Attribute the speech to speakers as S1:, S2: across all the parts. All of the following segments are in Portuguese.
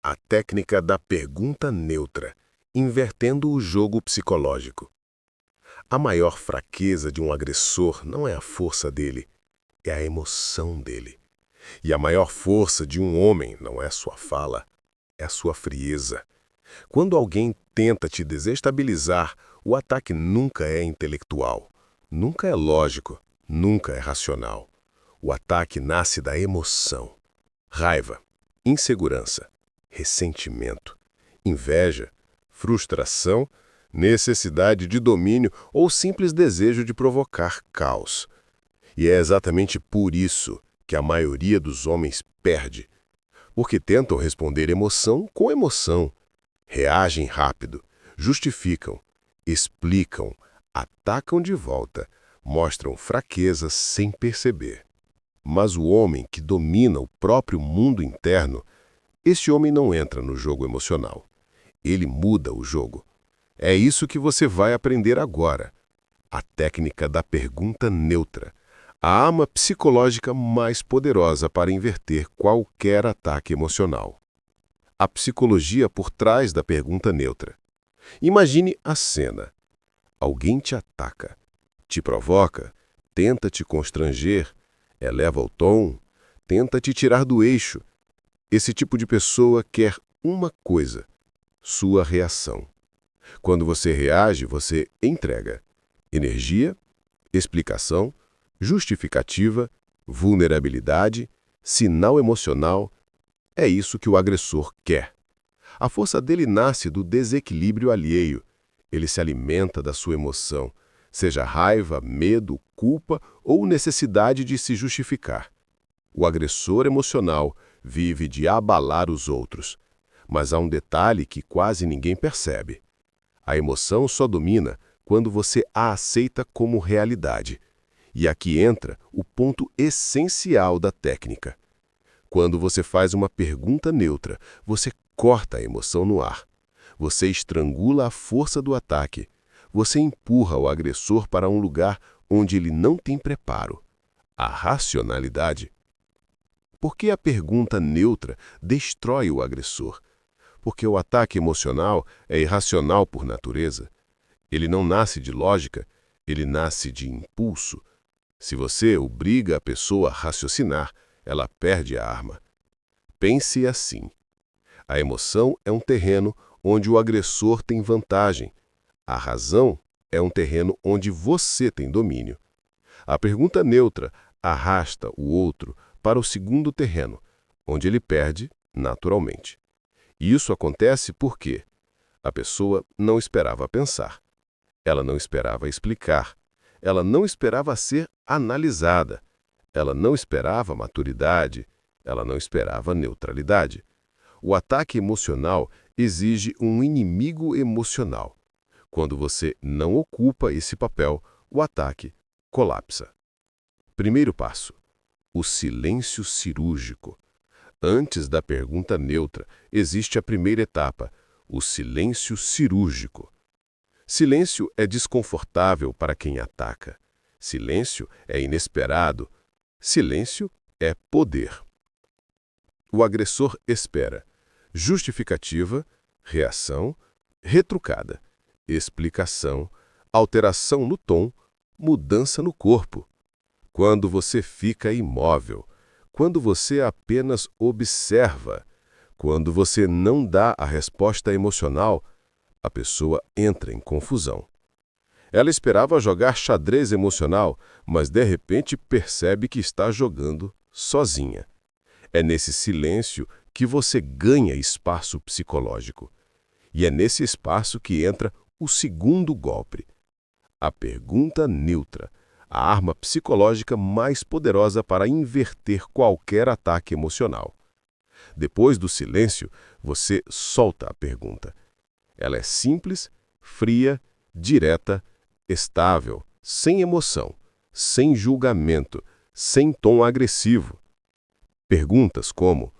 S1: A técnica da pergunta neutra, invertendo o jogo psicológico. A maior fraqueza de um agressor não é a força dele, é a emoção dele. E a maior força de um homem não é sua fala, é a sua frieza. Quando alguém tenta te desestabilizar, o ataque nunca é intelectual, nunca é lógico, nunca é racional. O ataque nasce da emoção. Raiva, insegurança, ressentimento, inveja, frustração, necessidade de domínio ou simples desejo de provocar caos. E é exatamente por isso que a maioria dos homens perde, porque tentam responder emoção com emoção, reagem rápido, justificam, explicam, atacam de volta, mostram fraqueza sem perceber. Mas o homem que domina o próprio mundo interno, esse homem não entra no jogo emocional. Ele muda o jogo. É isso que você vai aprender agora. A técnica da pergunta neutra. A arma psicológica mais poderosa para inverter qualquer ataque emocional. A psicologia por trás da pergunta neutra. Imagine a cena. Alguém te ataca, te provoca, tenta te constranger, eleva o tom, tenta te tirar do eixo. Esse tipo de pessoa quer uma coisa: sua reação. Quando você reage, você entrega energia, explicação, justificativa, vulnerabilidade, sinal emocional. É isso que o agressor quer. A força dele nasce do desequilíbrio alheio. Ele se alimenta da sua emoção, seja raiva, medo, culpa ou necessidade de se justificar. O agressor emocional vive de abalar os outros. Mas há um detalhe que quase ninguém percebe. A emoção só domina quando você a aceita como realidade. E aqui entra o ponto essencial da técnica. Quando você faz uma pergunta neutra, você corta a emoção no ar. Você estrangula a força do ataque. Você empurra o agressor para um lugar onde ele não tem preparo. A racionalidade. Por que a pergunta neutra destrói o agressor? Porque o ataque emocional é irracional por natureza. Ele não nasce de lógica, ele nasce de impulso. Se você obriga a pessoa a raciocinar, ela perde a arma. Pense assim. A emoção é um terreno onde o agressor tem vantagem. A razão é um terreno onde você tem domínio. A pergunta neutra arrasta o outro para o segundo terreno, onde ele perde naturalmente. E isso acontece porque a pessoa não esperava pensar. Ela não esperava explicar. Ela não esperava ser analisada. Ela não esperava maturidade. Ela não esperava neutralidade. O ataque emocional exige um inimigo emocional. Quando você não ocupa esse papel, o ataque colapsa. Primeiro passo: o silêncio cirúrgico. Antes da pergunta neutra, existe a primeira etapa, o silêncio cirúrgico. Silêncio é desconfortável para quem ataca. Silêncio é inesperado. Silêncio é poder. O agressor espera justificativa, reação, retrucada, explicação, alteração no tom, mudança no corpo. Quando você fica imóvel, quando você apenas observa, quando você não dá a resposta emocional, a pessoa entra em confusão. Ela esperava jogar xadrez emocional, mas de repente percebe que está jogando sozinha. É nesse silêncio que você ganha espaço psicológico. E é nesse espaço que entra o segundo golpe. A pergunta neutra, a arma psicológica mais poderosa para inverter qualquer ataque emocional. Depois do silêncio, você solta a pergunta. Ela é simples, fria, direta, estável, sem emoção, sem julgamento, sem tom agressivo. Perguntas como: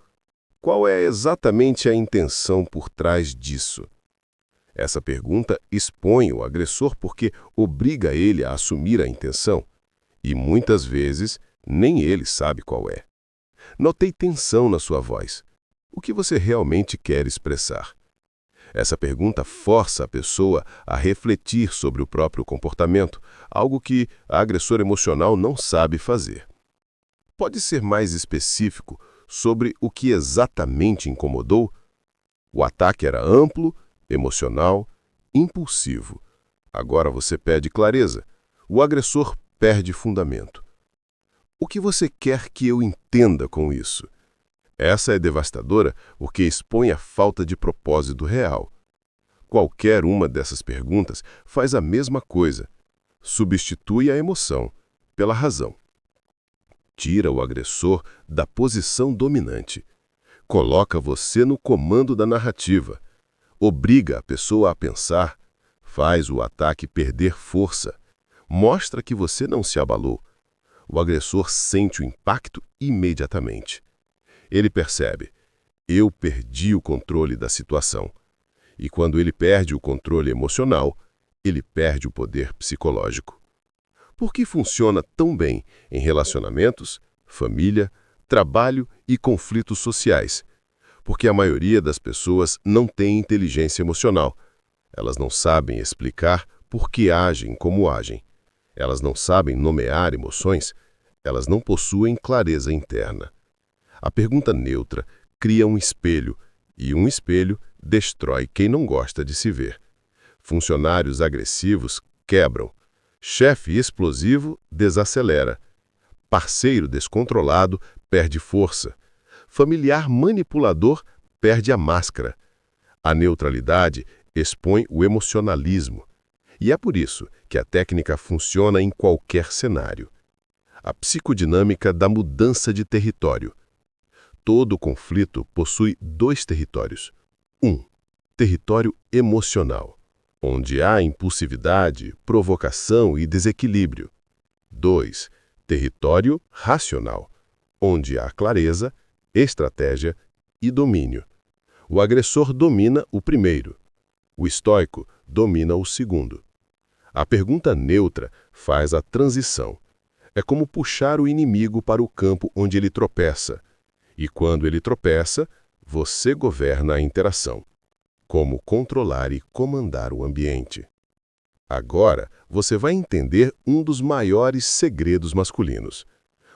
S1: qual é exatamente a intenção por trás disso? Essa pergunta expõe o agressor porque obriga ele a assumir a intenção, e muitas vezes nem ele sabe qual é. Notei tensão na sua voz. O que você realmente quer expressar? Essa pergunta força a pessoa a refletir sobre o próprio comportamento, algo que a agressor emocional não sabe fazer. Pode ser mais específico sobre o que exatamente incomodou? O ataque era amplo, emocional, impulsivo. Agora você pede clareza. O agressor perde fundamento. O que você quer que eu entenda com isso? Essa é devastadora porque expõe a falta de propósito real. Qualquer uma dessas perguntas faz a mesma coisa. Substitui a emoção pela razão. Tira o agressor da posição dominante. Coloca você no comando da narrativa. Obriga a pessoa a pensar. Faz o ataque perder força. Mostra que você não se abalou. O agressor sente o impacto imediatamente. Ele percebe: eu perdi o controle da situação. E quando ele perde o controle emocional, ele perde o poder psicológico. Por que funciona tão bem em relacionamentos, família, trabalho e conflitos sociais? Porque a maioria das pessoas não tem inteligência emocional. Elas não sabem explicar por que agem como agem. Elas não sabem nomear emoções. Elas não possuem clareza interna. A pergunta neutra cria um espelho, e um espelho destrói quem não gosta de se ver. Funcionários agressivos quebram. Chefe explosivo desacelera. Parceiro descontrolado perde força. Familiar manipulador perde a máscara. A neutralidade expõe o emocionalismo. E é por isso que a técnica funciona em qualquer cenário. A psicodinâmica da mudança de território. Todo conflito possui dois territórios. Território emocional, onde há impulsividade, provocação e desequilíbrio. 2. Território racional, onde há clareza, estratégia e domínio. O agressor domina o primeiro. O estoico domina o segundo. A pergunta neutra faz a transição. É como puxar o inimigo para o campo onde ele tropeça. E quando ele tropeça, você governa a interação. Como controlar e comandar o ambiente. Agora, você vai entender um dos maiores segredos masculinos.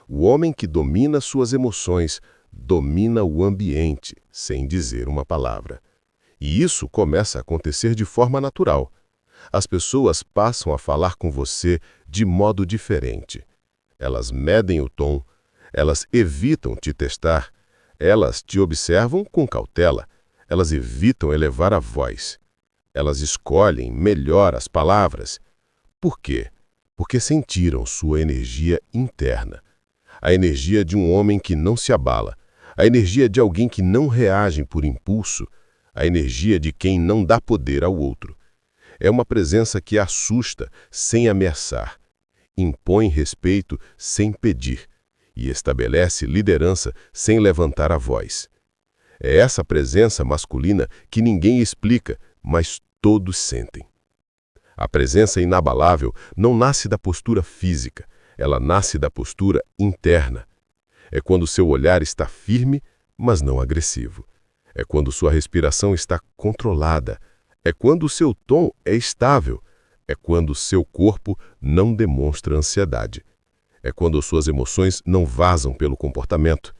S1: O homem que domina suas emoções, domina o ambiente, sem dizer uma palavra. E isso começa a acontecer de forma natural. As pessoas passam a falar com você de modo diferente. Elas medem o tom, elas evitam te testar, elas te observam com cautela, elas evitam elevar a voz. Elas escolhem melhor as palavras. Por quê? Porque sentiram sua energia interna. A energia de um homem que não se abala, a energia de alguém que não reage por impulso, a energia de quem não dá poder ao outro. É uma presença que assusta sem ameaçar, impõe respeito sem pedir e estabelece liderança sem levantar a voz. É essa presença masculina que ninguém explica, mas todos sentem. A presença inabalável não nasce da postura física, ela nasce da postura interna. É quando seu olhar está firme, mas não agressivo. É quando sua respiração está controlada. É quando o seu tom é estável. É quando seu corpo não demonstra ansiedade. É quando suas emoções não vazam pelo comportamento.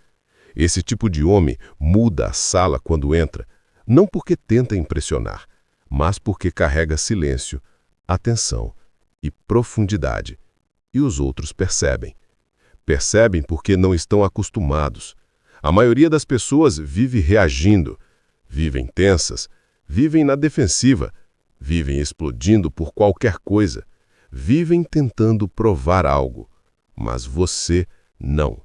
S1: Esse tipo de homem muda a sala quando entra, não porque tenta impressionar, mas porque carrega silêncio, atenção e profundidade. E os outros percebem. Percebem porque não estão acostumados. A maioria das pessoas vive reagindo, vivem tensas, vivem na defensiva, vivem explodindo por qualquer coisa, vivem tentando provar algo. Mas você não.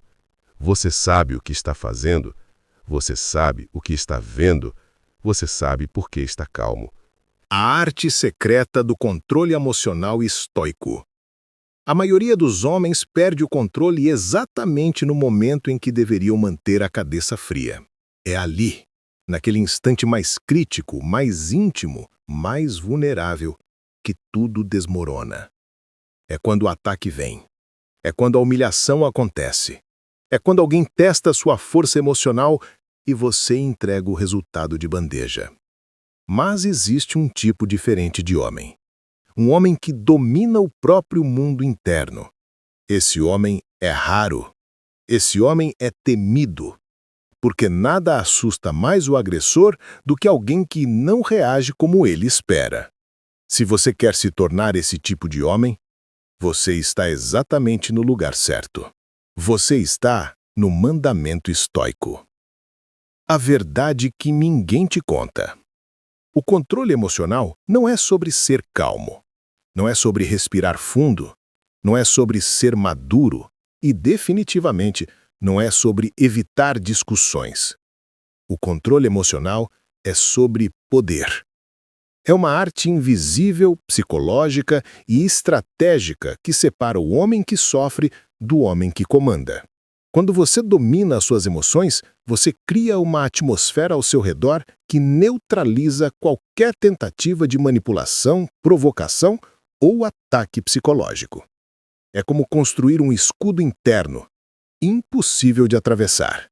S1: Você sabe o que está fazendo, você sabe o que está vendo, você sabe por que está calmo.
S2: A arte secreta do controle emocional estoico. A maioria dos homens perde o controle exatamente no momento em que deveriam manter a cabeça fria. É ali, naquele instante mais crítico, mais íntimo, mais vulnerável, que tudo desmorona. É quando o ataque vem. É quando a humilhação acontece. É quando alguém testa sua força emocional e você entrega o resultado de bandeja. Mas existe um tipo diferente de homem. Um homem que domina o próprio mundo interno. Esse homem é raro. Esse homem é temido. Porque nada assusta mais o agressor do que alguém que não reage como ele espera. Se você quer se tornar esse tipo de homem, você está exatamente no lugar certo. Você está no mandamento estoico. A verdade que ninguém te conta. O controle emocional não é sobre ser calmo, não é sobre respirar fundo, não é sobre ser maduro e, definitivamente, não é sobre evitar discussões. O controle emocional é sobre poder. É uma arte invisível, psicológica e estratégica que separa o homem que sofre do homem que comanda. Quando você domina as suas emoções, você cria uma atmosfera ao seu redor que neutraliza qualquer tentativa de manipulação, provocação ou ataque psicológico. É como construir um escudo interno, impossível de atravessar.